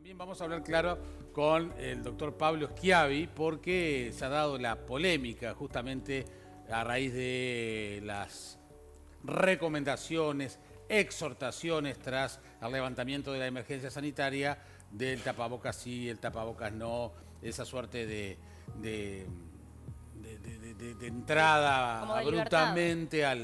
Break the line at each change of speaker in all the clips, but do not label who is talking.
También vamos a hablar, claro, con el doctor Pablo Schiavi, porque se ha dado la polémica justamente a raíz de las recomendaciones, exhortaciones tras el levantamiento de la emergencia sanitaria del tapabocas sí, el tapabocas no, esa suerte de entrada
Como de
abruptamente a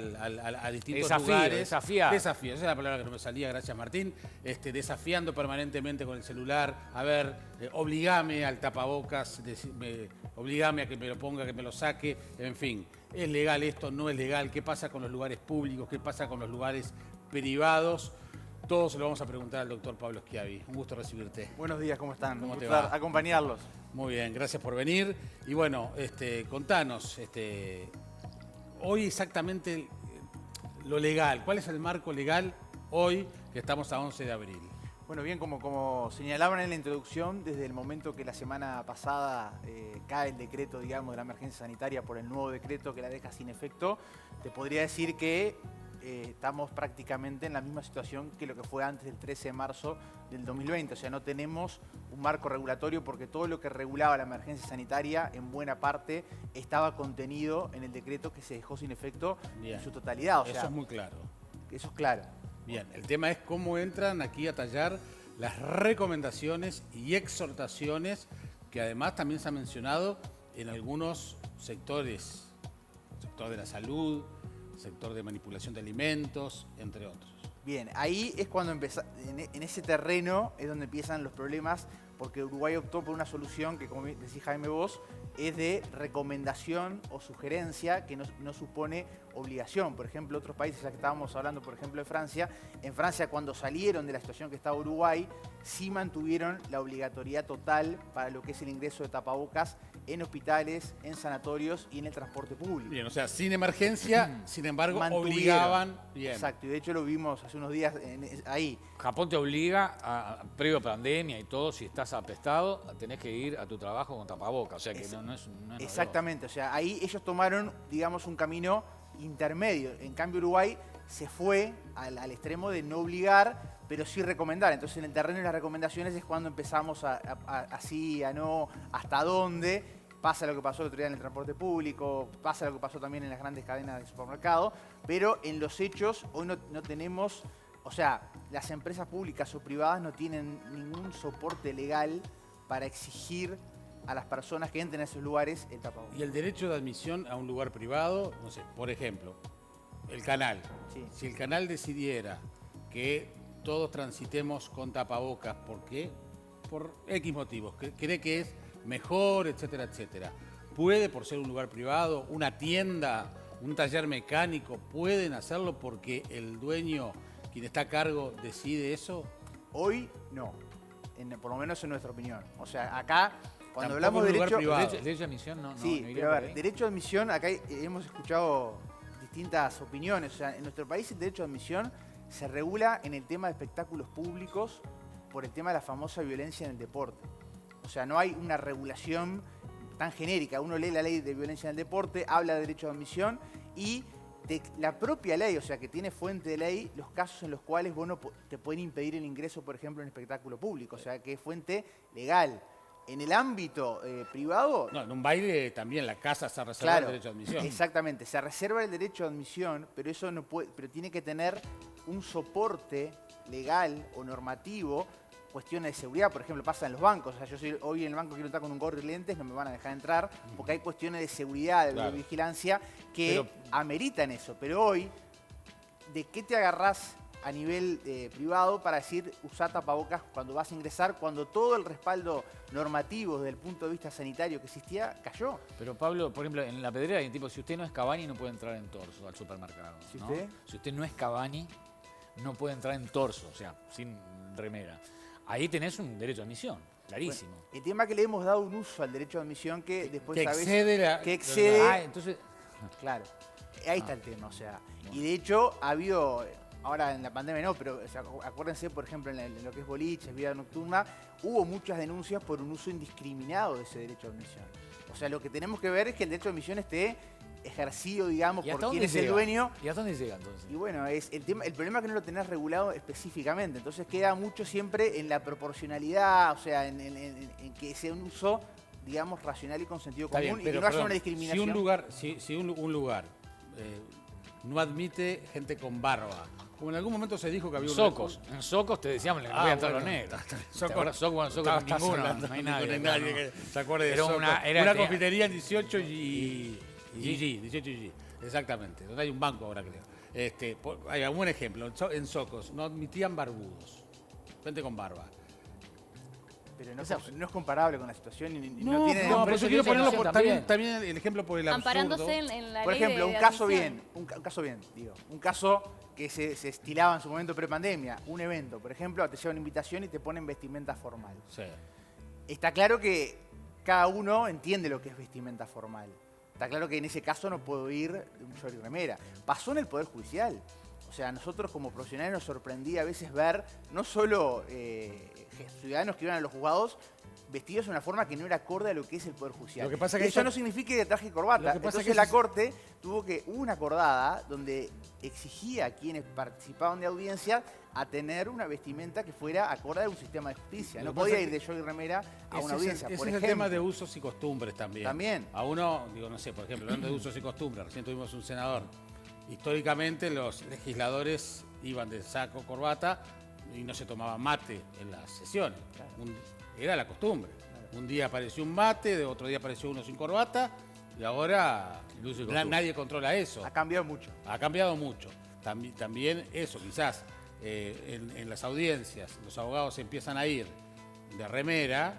distintos lugares.
Desafiar.
Desafío, esa es la palabra que no me salía, gracias Martín. Desafiando permanentemente con el celular, a ver, obligame al tapabocas, obligame a que me lo ponga, que me lo saque, en fin. ¿Es legal esto? ¿No es legal? ¿Qué pasa con los lugares públicos? ¿Qué pasa con los lugares privados? Todo se lo vamos a preguntar al doctor Pablo Schiavi. Un gusto recibirte.
Buenos días, ¿cómo están?
¿Cómo
Un
te
gusto
va?
acompañarlos.
Muy bien, gracias por venir. Y bueno, contanos, hoy exactamente lo legal, ¿cuál es el marco legal hoy que estamos a 11 de abril?
Bueno, bien, como señalaban en la introducción, desde el momento que la semana pasada cae el decreto, digamos, de la emergencia sanitaria por el nuevo decreto que la deja sin efecto, te podría decir que estamos prácticamente en la misma situación que lo que fue antes del 13 de marzo del 2020. O sea, no tenemos un marco regulatorio porque todo lo que regulaba la emergencia sanitaria, en buena parte, estaba contenido en el decreto que se dejó sin efecto
Bien.
en su totalidad. O sea,
Eso es muy claro.
eso es claro.
Bien, el tema es cómo entran aquí a tallar las recomendaciones y exhortaciones que además también se ha mencionado en algunos sectores, sector de la salud, sector de manipulación de alimentos, entre otros.
Bien, ahí es cuando en ese terreno es donde empiezan los problemas, porque Uruguay optó por una solución que, como decís Jaime vos, es de recomendación o sugerencia que no supone obligación. Por ejemplo, otros países, ya que estábamos hablando, por ejemplo, de Francia, en Francia cuando salieron de la situación que estaba Uruguay, sí mantuvieron la obligatoriedad total para lo que es el ingreso de tapabocas en hospitales, en sanatorios y en el transporte público.
Bien, o sea, sin emergencia, sin embargo,
Mantuvieron.
obligaban. Bien.
Exacto, y de hecho lo vimos hace unos días ahí.
Japón te obliga, previo pandemia y todo, si estás apestado, tenés que ir a tu trabajo con tapabocas. O sea que no es
Exactamente, o sea, ahí ellos tomaron, digamos, un camino intermedio. En cambio, Uruguay se fue al extremo de no obligar, pero sí recomendar. Entonces, en el terreno de las recomendaciones es cuando empezamos así, a no, hasta dónde. Pasa lo que pasó el otro día en el transporte público, pasa lo que pasó también en las grandes cadenas de supermercado, pero en los hechos hoy no tenemos, o sea, las empresas públicas o privadas no tienen ningún soporte legal para exigir a las personas que entren a esos lugares el tapabocas.
Y el derecho de admisión a un lugar privado, no sé, por ejemplo, el canal.
Sí.
Si el canal decidiera que todos transitemos con tapabocas, ¿por qué? Por X motivos, que cree que es mejor, etcétera, etcétera. ¿Puede, por ser un lugar privado, una tienda, un taller mecánico, pueden hacerlo porque el dueño, quien está a cargo, decide eso?
Hoy no, por lo menos en nuestra opinión. O sea, acá, cuando
Tampoco
hablamos de
un lugar
derecho...
privado.
derecho de admisión no
Sí,
iría
pero a
por
ver,
ahí.
derecho de admisión, acá hemos escuchado distintas opiniones. O sea, en nuestro país el derecho de admisión se regula en el tema de espectáculos públicos por el tema de la famosa violencia en el deporte. O sea, no hay una regulación tan genérica. Uno lee la ley de violencia en el deporte, habla de derecho de admisión y de la propia ley, o sea, que tiene fuente de ley, los casos en los cuales vos no te pueden impedir el ingreso, por ejemplo, en espectáculo público. O sea, que es fuente legal. En el ámbito privado...
No, en un baile también la casa se reserva
Claro,
el derecho de admisión.
exactamente. Se reserva el derecho de admisión, pero eso no puede, pero tiene que tener un soporte legal o normativo, cuestiones de seguridad. Por ejemplo, pasa en los bancos. O sea, yo hoy en el banco quiero entrar con un gorro y lentes, no me van a dejar entrar, porque hay cuestiones de seguridad, de
Claro.
vigilancia, que ameritan eso. Pero hoy, ¿de qué te agarrás a nivel privado para decir usar tapabocas cuando vas a ingresar, cuando todo el respaldo normativo desde el punto de vista sanitario que existía cayó?
Pero Pablo, por ejemplo, en la pedrera hay un tipo, si usted no es Cavani no puede entrar en torso al supermercado.
¿Si
¿no?
usted?
Si usted no es Cavani, no puede entrar en torso, o sea, sin remera. Ahí tenés un derecho de admisión, clarísimo.
Bueno, el tema es que le hemos dado un uso al derecho de admisión que después
Que
sabés
excede la...
que excede.
Ah, entonces...
Claro, ahí está el tema, o sea. Y de hecho ha habido, ahora en la pandemia no, pero o sea, acuérdense, por ejemplo, en lo que es boliches, vida nocturna, hubo muchas denuncias por un uso indiscriminado de ese derecho de admisión. O sea, lo que tenemos que ver es que el derecho de admisión esté ejercido, digamos,
¿Y hasta
por quién
dónde
es el
llega?
dueño.
¿Y hasta dónde llega entonces?
Y bueno, el problema es que no lo tenés regulado específicamente, entonces queda mucho siempre en la proporcionalidad, o sea, en que sea un uso, digamos, racional y con sentido
Está
común
bien,
y que
pero,
no haya
perdón,
una discriminación.
Si un lugar no admite gente con barba, como en algún momento se dijo que había
En Socos te decíamos que no voy a entrar los negros.
Socos,
Socos ninguno, no hay nadie.
que se acuerde de
Era
Socos.
era
Una confitería en 18 y GG, 18 y GG, exactamente, donde hay un banco ahora creo. Hay un buen ejemplo, en Socos no admitían barbudos, gente con barba.
Pero no es comparable con la situación y no
No,
tiene...
pero yo quiero ponerlo también el ejemplo por el absurdo.
Amparándose en la
Por
ley
ejemplo,
de
un caso
admisión.
un caso que se estilaba en su momento prepandemia, un evento, por ejemplo, te lleva una invitación y te ponen vestimenta formal.
Sí.
Está claro que cada uno entiende lo que es vestimenta formal. Está claro que en ese caso no puedo ir de un short y remera. Pasó en el Poder Judicial. O sea, nosotros como profesionales nos sorprendía a veces ver no solo ciudadanos que iban a los juzgados vestidos de una forma que no era acorde a lo que es el Poder Judicial.
Lo que pasa que
eso no significa que traje y corbata.
Lo que pasa
Entonces
que
la
eso-
Corte hubo una acordada donde exigía a quienes participaban de audiencia a tener una vestimenta que fuera acorde a un sistema de justicia.
Lo
No
que
podía
pasa
ir de short y remera a una audiencia.
Ese
por
es el
ejemplo.
tema de usos y costumbres también.
También.
A uno, digo, no sé, por ejemplo, hablando de usos y costumbres, recién tuvimos un senador. Históricamente los legisladores iban de saco, corbata y no se tomaba mate en las sesiones. Era la costumbre. Un día apareció un mate, de otro día apareció uno sin corbata y ahora nadie controla eso.
Ha cambiado mucho.
Ha cambiado mucho. También eso, quizás en las audiencias los abogados empiezan a ir de remera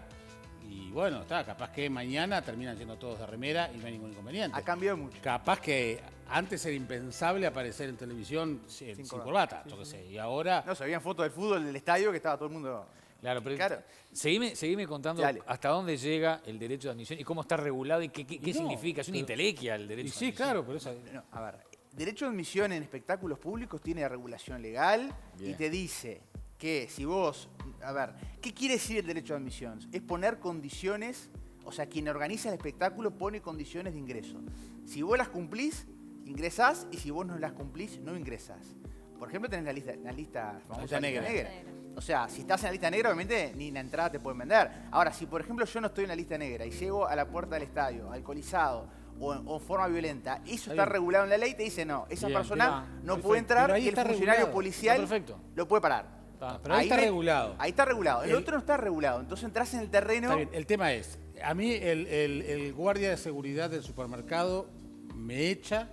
y bueno, capaz que mañana terminan yendo todos de remera y no hay ningún inconveniente.
Ha cambiado mucho.
Capaz que antes era impensable aparecer en televisión sin corbata, yo qué sé, y ahora...
No, se veían fotos del fútbol del estadio que estaba todo el mundo...
Claro, pero
Claro.
seguime contando
Dale.
hasta dónde llega el derecho de admisión y cómo está regulado y qué
No,
significa. Es una
pero-
intelequia el derecho
Y
de
sí,
admisión.
claro, pero eso...
No, a ver, derecho de admisión en espectáculos públicos tiene regulación legal y
Bien.
te dice que si vos... A ver, ¿qué quiere decir el derecho de admisión? Es poner condiciones, o sea, quien organiza el espectáculo pone condiciones de ingreso. Si vos las cumplís, ingresás y si vos no las cumplís, no ingresás. Por ejemplo, tenés la lista famosa
Lista negra.
O sea, si estás en la lista negra, obviamente ni la entrada te pueden vender. Ahora, si por ejemplo yo no estoy en la lista negra y llego a la puerta del estadio, alcoholizado o en forma violenta, eso está
bien.
regulado en la ley y te dice no, esa
Bien,
persona
mirá,
no
perfecto.
puede entrar
Pero ahí
y el
está
funcionario
regulado.
policial
Está perfecto.
lo puede parar.
Pero ahí está
me-
regulado.
Ahí está regulado. El
El-
otro no está regulado. Entonces entras en el terreno.
Está bien, el tema es, a mí el guardia de seguridad del supermercado me echa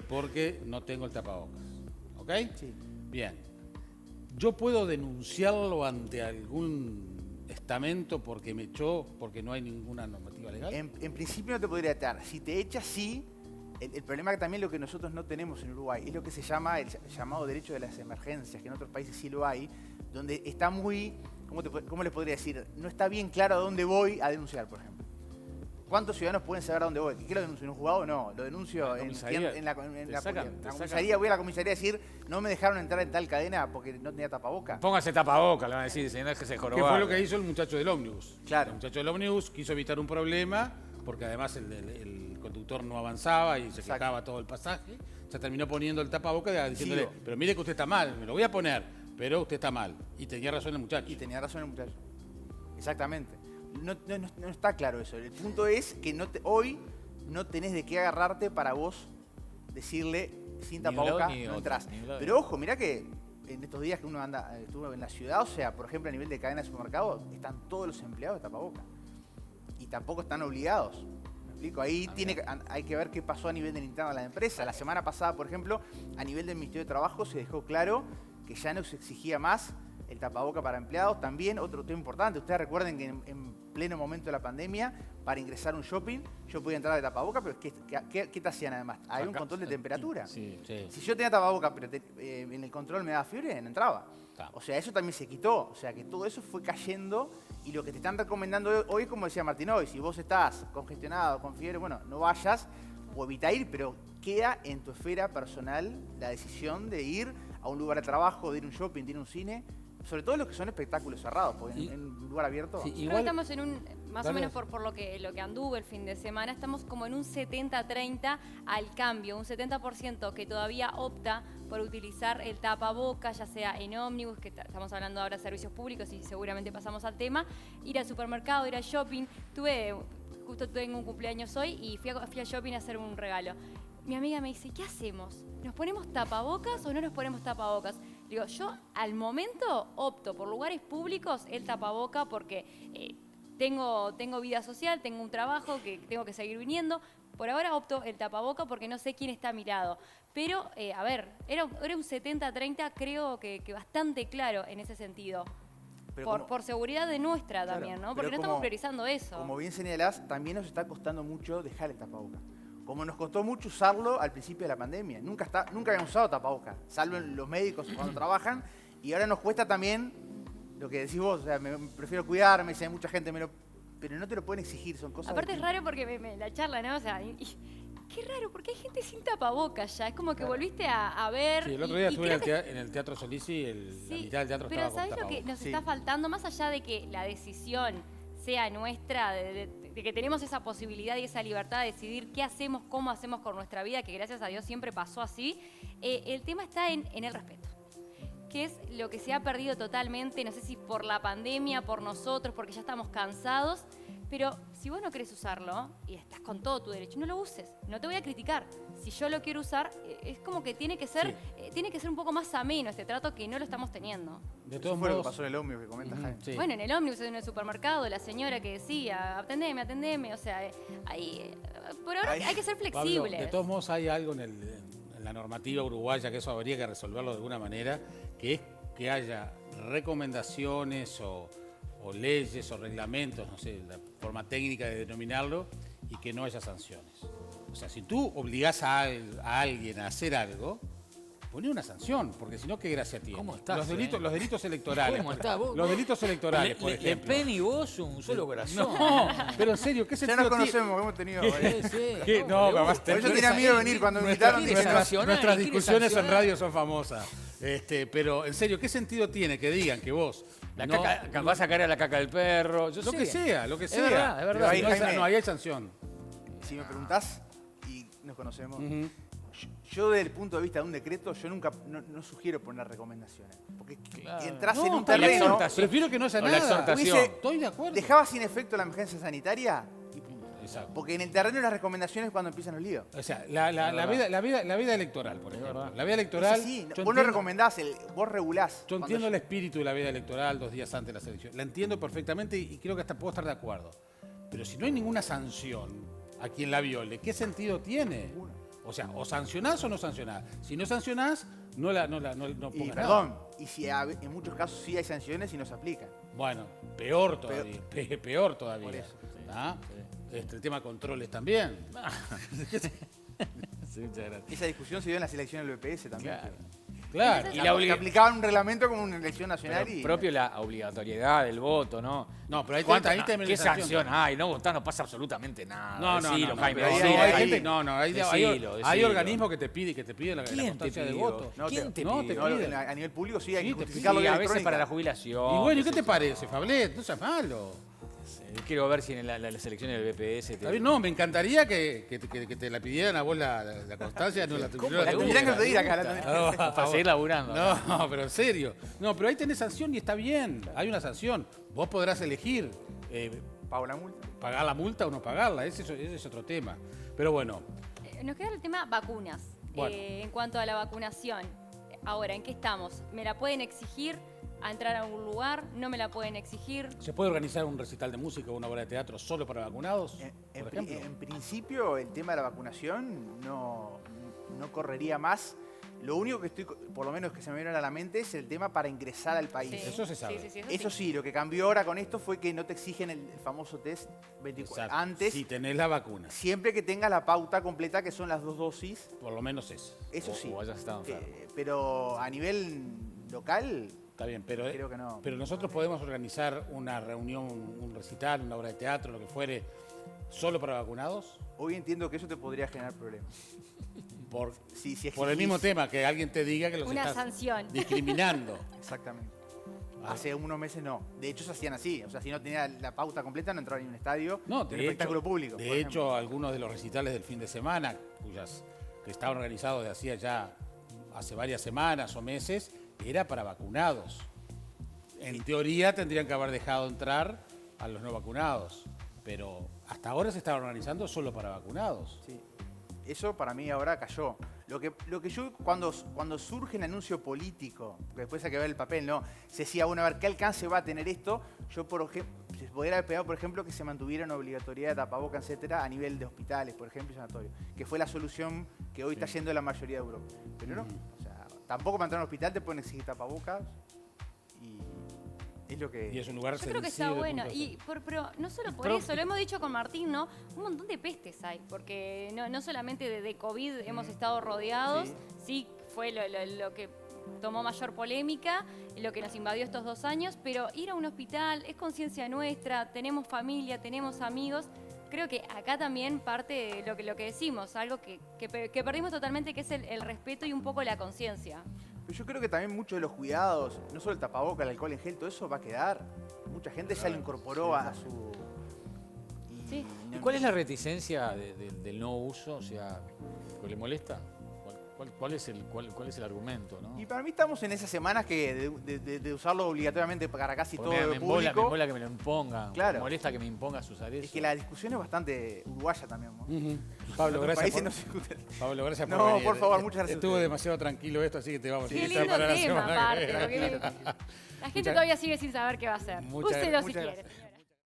porque no tengo el tapabocas. ¿Ok?
Sí.
Bien. ¿Yo puedo denunciarlo ante algún estamento porque me echó, porque no hay ninguna normativa legal?
En principio no te podría atar. Si te echas, sí. El problema que también lo que nosotros no tenemos en Uruguay es lo que se llama el llamado derecho de las emergencias, que en otros países sí lo hay, donde está muy, ¿cómo les podría decir? No está bien claro a dónde voy a denunciar, por ejemplo. ¿Cuántos ciudadanos pueden saber a dónde voy? ¿Qué lo denuncio? ¿En un juzgado? No, lo denuncio
En la
en
comisaría.
la
Te sacan, te
comisaría. Voy a la comisaría a decir, no me dejaron entrar en tal cadena porque no tenía tapaboca.
Póngase tapaboca, le van a decir, señor, que se
¿Qué
jorobar.
fue lo que hizo el muchacho del ómnibus?
Claro.
El muchacho del ómnibus quiso evitar un problema porque además el conductor no avanzaba y se
Exacto.
quejaba todo el pasaje. Se terminó poniendo el tapabocas diciéndole,
Sigo.
pero mire que usted está mal, me lo voy a poner, pero usted está mal. Y tenía razón el muchacho.
Y tenía razón el muchacho. Exactamente. No está claro eso. El punto es que hoy no tenés de qué agarrarte para vos decirle sin
Ni un lado
tapaboca
ni
no
otro,
entras.
ni un lado ni
Pero
otro.
ojo, mirá que en estos días que uno estuvo en la ciudad, o sea, por ejemplo, a nivel de cadena de supermercado, están todos los empleados de tapaboca. Y tampoco están obligados. ¿Me explico? Ahí hay que ver qué pasó a nivel de la interna de la empresa. La semana pasada, por ejemplo, a nivel del Ministerio de Trabajo se dejó claro que ya no se exigía más el tapaboca para empleados. También otro tema importante, ustedes recuerden que en pleno momento de la pandemia, para ingresar a un shopping, yo podía entrar de tapaboca, pero ¿qué te hacían además? Hay un control de temperatura.
Sí.
Si yo tenía tapaboca, pero en el control me daba fiebre, no entraba.
Claro.
O sea, eso también se quitó. O sea, que todo eso fue cayendo y lo que te están recomendando hoy, como decía Martín hoy, si vos estás congestionado, con fiebre, bueno, no vayas o evita ir, pero queda en tu esfera personal la decisión de ir a un lugar de trabajo, de ir a un shopping, de ir a un cine, sobre todo los que son espectáculos cerrados, porque en un lugar abierto...
Sí,
Creo que
igual,
estamos en un, más o
Dale.
menos por lo que anduvo el fin de semana, estamos como en un 70-30 al cambio, un 70% que todavía opta por utilizar el tapaboca, ya sea en ómnibus, que estamos hablando ahora de servicios públicos y seguramente pasamos al tema, ir al supermercado, ir al shopping. Justo tengo un cumpleaños hoy y fui al shopping a hacer un regalo. Mi amiga me dice, ¿qué hacemos? ¿Nos ponemos tapabocas o no nos ponemos tapabocas? Digo, yo al momento opto por lugares públicos el tapaboca porque tengo vida social, tengo un trabajo que tengo que seguir viniendo. Por ahora opto el tapaboca porque no sé quién está a mi lado. Pero, a ver, era un 70-30, creo que bastante claro en ese sentido.
Pero
Por seguridad de nuestra
Claro,
también, ¿no?
pero
Porque no
como-
estamos priorizando eso.
Como bien señalás, también nos está costando mucho dejar el tapabocas. Como nos costó mucho usarlo al principio de la pandemia. Nunca habíamos usado tapabocas, salvo en los médicos cuando trabajan. Y ahora nos cuesta también lo que decís vos, o sea, prefiero cuidarme, si hay mucha gente, pero no te lo pueden exigir, son cosas...
Aparte es
distintas.
raro porque la charla, ¿no? O sea, qué raro, porque hay gente sin tapabocas ya. Es como que volviste a ver.
Sí, el otro día
y
estuve
creo que-
en el Teatro Solís y la
sí,
mitad del teatro
pero
estaba con
¿sabés lo que
tapabocas.
nos
Sí.
está faltando? Más allá de que la decisión sea nuestra, de que tenemos esa posibilidad y esa libertad de decidir qué hacemos, cómo hacemos con nuestra vida, que gracias a Dios siempre pasó así, el tema está en el respeto, que es lo que se ha perdido totalmente, no sé si por la pandemia, por nosotros, porque ya estamos cansados, pero si vos no querés usarlo y estás con todo tu derecho, no lo uses, no te voy a criticar. Si yo lo quiero usar, es como que tiene que ser un poco más ameno este trato que no lo estamos teniendo.
De
Eso
todos
fue lo que
modos,
pasó en el ómnibus que comenta Jaime.
sí.
Bueno, en el ómnibus, en el supermercado, la señora que decía, atendeme, o sea, por ahora
Ay.
hay que ser
Pablo,
flexibles.
de todos modos hay algo en la normativa uruguaya que eso habría que resolverlo de alguna manera, que es que haya recomendaciones o leyes o reglamentos, no sé, la forma técnica de denominarlo, y que no haya sanciones. O sea, si tú obligás a alguien a hacer algo, poné una sanción, porque si no, ¿qué gracia tiene?
¿Cómo estás,
Los delitos electorales.
¿Cómo estás vos?
Los delitos electorales, por
Le
ejemplo.
Pen y vos un solo corazón.
No, pero en serio, ¿qué
Ya
sentido
nos
tiene?
conocemos, hemos tenido...
Sí, sí.
¿Qué? No,
pero
además,
vos-
Por eso tenía miedo de venir cuando me invitaron.
¿Quiere
dije,
sancionar?
Nuestras
¿Quiere
discusiones en
sancionar?
radio son famosas. Pero en serio, ¿qué sentido tiene que digan que vos
Vas a caer a la caca del perro. Yo
lo
sé.
que sea, lo que
Es
sea?
verdad, es verdad.
Pero ahí,
Pero ahí, Jaime-
no, ahí hay sanción.
Si me preguntás, y nos conocemos,
Ujú.
yo desde el punto de vista de un decreto, yo nunca no sugiero poner recomendaciones. Porque
Claro.
entras
No,
en un
está bien.
terreno,
exhortación.
Prefiero que no haya
O la
nada.
exhortación.
Hubiese-
Estoy de acuerdo.
dejaba sin efecto la emergencia sanitaria y punto.
Exacto.
Porque en el terreno de las recomendaciones es cuando empiezan los líos.
O sea, la vida electoral, por ejemplo. La vida electoral.
Sí,
yo
vos no
entiendo-
recomendás, vos regulás.
Yo
Cuando
entiendo el espíritu de la vida electoral 2 días antes de las elecciones. La entiendo perfectamente y creo que hasta puedo estar de acuerdo. Pero si no hay ninguna sanción a quien la viole, ¿qué sentido tiene? O sea, o sancionás o no sancionás. Si no sancionás, no
Y
pongas
perdón,
nada.
y si en muchos casos sí hay sanciones y no se aplican.
Bueno, peor todavía. Peor todavía.
Por eso,
¿Ah? El tema controles también.
Sí, muchas gracias.
Esa discusión se dio en las elecciones del BPS también.
Claro.
Claro.
Entonces-
Y la
Que aplicaban un reglamento como una elección nacional
Pero
y...
propio la obligatoriedad del voto, ¿no?
No, pero ahí
¿Cuánto-
ahí te
¿Qué sanción hay? No votar no pasa absolutamente nada.
No,
Decilo,
no,
Jaime,
pero
ahí-
decilo.
hay
ahí-
gente, no, hay
Decilo,
hay
decilo.
organismos que te piden la
¿Quién te
constancia del
pidió?
voto.
No,
¿Quién te
no,
pidió?
te
No,
piden.
a nivel público sí hay
Sí,
que
te
justificarlo
Sí,
vía
a veces
electrónica.
para la jubilación.
Y bueno, ¿y qué
sé
te
yo.
parece, Fablet? No seas malo.
Quiero ver si en las elecciones del BPS...
Está bien, no, me encantaría que te la pidieran a vos la constancia, no la
¿Cómo
no
la
la
tendrían que
tuviera.
pedir acá, la tendrían
No,
Para seguir laburando.
No, pero en serio. No, pero ahí tenés sanción y está bien. Hay una sanción. Vos podrás elegir
Pago la multa.
pagar la multa o no pagarla. Ese es otro tema. Pero bueno,
Nos queda el tema vacunas.
Bueno.
En cuanto a la vacunación, ahora, ¿en qué estamos? ¿Me la pueden exigir a entrar a algún lugar? ¿No me la pueden exigir?
¿se puede organizar un recital de música o una obra de teatro solo para vacunados? Por ejemplo.
En principio, el tema de la vacunación no correría más. Lo único que por lo menos que se me viene a la mente, es el tema para ingresar al país.
Sí.
Eso se sabe.
Eso sí, lo que cambió ahora con esto fue que no te exigen el famoso test 24
Exacto.
antes,
Si tenés la vacuna,
siempre que tengas la pauta completa, que son las 2 dosis.
por lo menos eso.
Eso
O-
sí.
o hayas estado enfermo.
Pero a nivel local,
Está bien, pero,
creo que no.
pero nosotros podemos organizar una reunión, un recital, una obra de teatro, lo que fuere, solo para vacunados.
Hoy entiendo que eso te podría generar problemas.
Por,
Si
por el
exigís-
mismo tema, que alguien te diga que los
Una
estás
sanción.
discriminando.
Exactamente. Hace unos meses no. De hecho, se hacían así. O sea, si no tenía la pauta completa, no entraba ni en un estadio.
No,
ni en un espectáculo público. por
De
ejemplo.
hecho, algunos de los recitales del fin de semana, que estaban organizados de hacía ya hace varias semanas o meses, era para vacunados. En teoría tendrían que haber dejado entrar a los no vacunados, pero hasta ahora se estaba organizando solo para vacunados.
Sí. Eso para mí ahora cayó. Lo que yo, cuando surge el anuncio político, que después hay que ver el papel, ¿no? Se decía, bueno, a ver, ¿qué alcance va a tener esto? Yo, por ejemplo, se podría haber pegado, por ejemplo, que se mantuviera una obligatoriedad de tapabocas, etcétera, a nivel de hospitales, por ejemplo, y sanatorios, que fue la solución que hoy está yendo la mayoría de Europa. Pero no, o sea, tampoco para entrar a un hospital te pueden exigir tapabocas y es lo que...
Y es un lugar
Yo creo que está
sensible,
bueno.
punto.
Y pero no solo por eso, lo hemos dicho con Martín, ¿no? Un montón de pestes hay, porque no solamente de COVID hemos estado rodeados, sí fue lo que tomó mayor polémica, lo que nos invadió estos 2 años, pero ir a un hospital es conciencia nuestra, tenemos familia, tenemos amigos. Creo que acá también parte de lo que decimos, algo que perdimos totalmente, que es el respeto y un poco la conciencia.
Pero yo creo que también muchos de los cuidados, no solo el tapabocas, el alcohol en gel, todo eso va a quedar. Mucha gente ya lo incorporó a su...
Sí.
¿Y cuál es la reticencia del no uso? O sea, ¿le molesta? ¿Cuál es el argumento? ¿No?
Y para mí estamos en esas semanas que de usarlo obligatoriamente para casi
Porque
todo
me
el
embola
público.
que me lo impongan.
Claro.
Me molesta que me impongas usar eso.
Es que la discusión es bastante uruguaya también, ¿no?
Ujú. Pablo,
En otros
gracias
países
por,
no se discute.
Pablo, gracias por
No,
venir.
por favor, muchas gracias a
Estuvo
ustedes.
demasiado tranquilo esto, así que te vamos a
Qué
invitar
lindo
para la
tema,
semana que
aparte.
viene.
Porque la gente todavía sigue sin saber qué va a hacer.
Muchas-
Úselo si
muchas
quiere.
gracias.